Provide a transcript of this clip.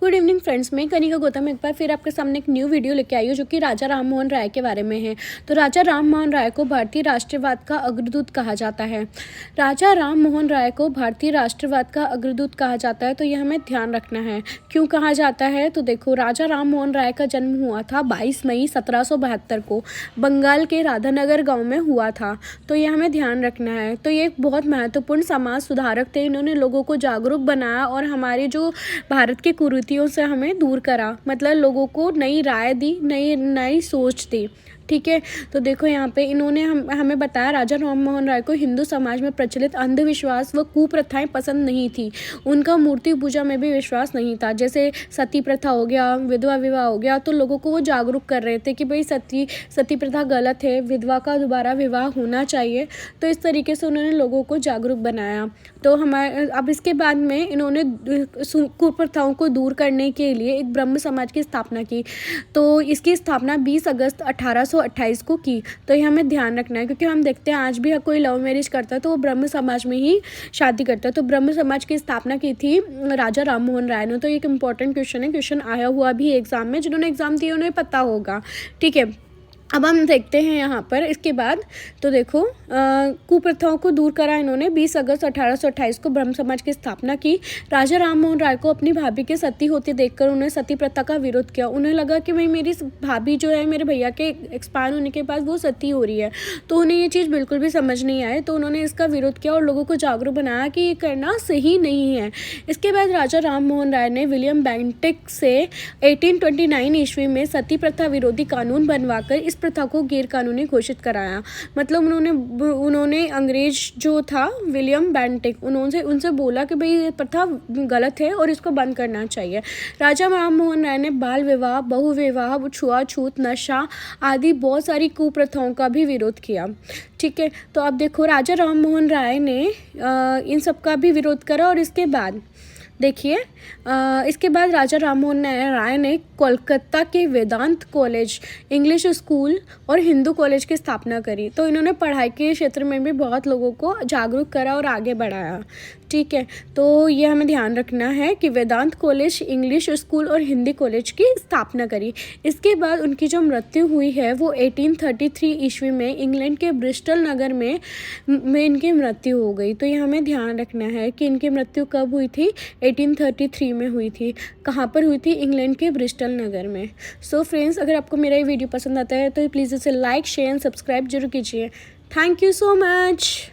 Good evening friends, मैं कनिका गौतम एक बार फिर आपके सामने एक न्यू वीडियो लेके आई हूँ जो कि राजा राम मोहन राय के बारे में है। तो राजा राम मोहन राय को भारतीय राष्ट्रवाद का अग्रदूत कहा जाता है। राजा राम मोहन राय को भारतीय राष्ट्रवाद का अग्रदूत कहा जाता है, तो यह हमें ध्यान रखना है। क्यों कहा जाता है? तो देखो, राजा राम मोहन राय का जन्म हुआ था 22 मई 1772 को बंगाल के राधानगर गाँव में हुआ था। तो यह हमें ध्यान रखना है। तो ये एक बहुत महत्वपूर्ण समाज सुधारक थे। इन्होंने लोगों को जागरूक बनाया और हमारे जो भारत की कुरीतियों से हमें दूर करा, मतलब लोगों को नई राय दी, नई सोच दी। ठीक है, तो देखो यहाँ पे इन्होंने हमें बताया, राजा राम मोहन राय को हिंदू समाज में प्रचलित अंधविश्वास व कुप्रथाएं पसंद नहीं थी। उनका मूर्ति पूजा में भी विश्वास नहीं था। जैसे सती प्रथा हो गया, विधवा विवाह हो गया, तो लोगों को वो जागरूक कर रहे थे कि भाई सती प्रथा गलत है, विधवा का दोबारा विवाह होना चाहिए। तो इस तरीके से उन्होंने लोगों को जागरूक बनाया। तो अब इसके बाद में इन्होंने कुप्रथाओं को दूर करने के लिए एक ब्रह्म समाज की स्थापना की। तो इसकी स्थापना 20 अगस्त 1828 को की। तो ये हमें ध्यान रखना है, क्योंकि हम देखते हैं आज भी कोई लव मैरिज करता है तो वो ब्रह्म समाज में ही शादी करता है। तो ब्रह्म समाज की स्थापना की थी राजा राम मोहन राय ने। तो एक इंपॉर्टेंट क्वेश्चन है, क्वेश्चन आया हुआ भी एग्जाम में, जिन्होंने एग्जाम दिए उन्हें पता होगा। ठीक है, अब हम देखते हैं यहाँ पर इसके बाद। तो देखो, कुप्रथाओं को दूर करा इन्होंने। 20 अगस्त 1828 को ब्रह्म समाज की स्थापना की। राजा राम मोहन राय को अपनी भाभी के सती होते देखकर उन्हें सती प्रथा का विरोध किया। उन्हें लगा कि भाई मेरी भाभी जो है, मेरे भैया के एक्सपायर होने के बाद वो सती हो रही है, तो उन्हें ये चीज़ बिल्कुल भी समझ नहीं आए। तो उन्होंने इसका विरोध किया और लोगों को जागरूक बनाया कि ये करना सही नहीं है। इसके बाद राजा राम मोहन राय ने विलियम बेंटिक से 1829 ईस्वी में सती प्रथा विरोधी कानून बनवाकर इस प्रथा को गैर कानूनी घोषित कराया। मतलब उन्होंने अंग्रेज जो था विलियम बेंटिक, उनसे बोला कि भाई ये प्रथा गलत है और इसको बंद करना चाहिए। राजा राम मोहन राय ने बाल विवाह, बहुविवाह, छुआछूत, नशा आदि बहुत सारी कुप्रथाओं का भी विरोध किया। ठीक है, तो अब देखो, राजा राम मोहन राय ने इन सब का भी विरोध करा। और इसके बाद देखिए, इसके बाद राजा राम मोहन राय ने कोलकाता के वेदांत कॉलेज, इंग्लिश स्कूल और हिंदू कॉलेज की स्थापना करी। तो इन्होंने पढ़ाई के क्षेत्र में भी बहुत लोगों को जागरूक करा और आगे बढ़ाया। ठीक है, तो ये हमें ध्यान रखना है कि वेदांत कॉलेज, इंग्लिश स्कूल और हिंदी कॉलेज की स्थापना करी। इसके बाद उनकी जो मृत्यु हुई है वो 1833 ईस्वी में इंग्लैंड के ब्रिस्टल नगर में इनकी मृत्यु हो गई। तो ये हमें ध्यान रखना है कि इनकी मृत्यु कब हुई थी? 1833 में हुई थी। कहाँ पर हुई थी? इंग्लैंड के ब्रिस्टल नगर में। सो फ्रेंड्स, अगर आपको मेरा ये वीडियो पसंद आता है तो प्लीज़ इसे लाइक, शेयर एंड सब्सक्राइब जरूर कीजिए। Thank you so much.